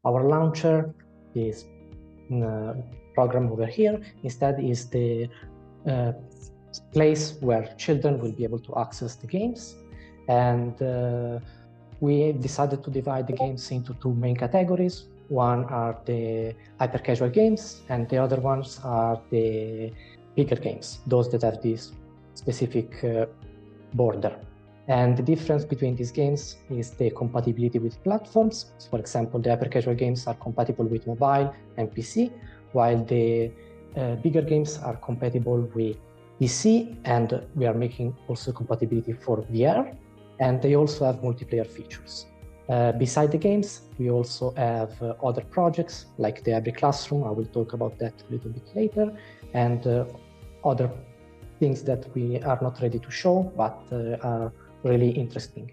Our launcher, this program over here, instead is the place where children will be able to access the games. And we decided to divide the games into two main categories. One are the hyper-casual games, and the other ones are the bigger games, those that have this specific border. And the difference between these games is the compatibility with platforms. So for example, the hyper-casual games are compatible with mobile and PC, while the bigger games are compatible with PC, and we are making also compatibility for VR, and they also have multiplayer features. Beside the games, we also have other projects like the hybrid classroom. I will talk about that a little bit later, and other things that we are not ready to show, but are really interesting.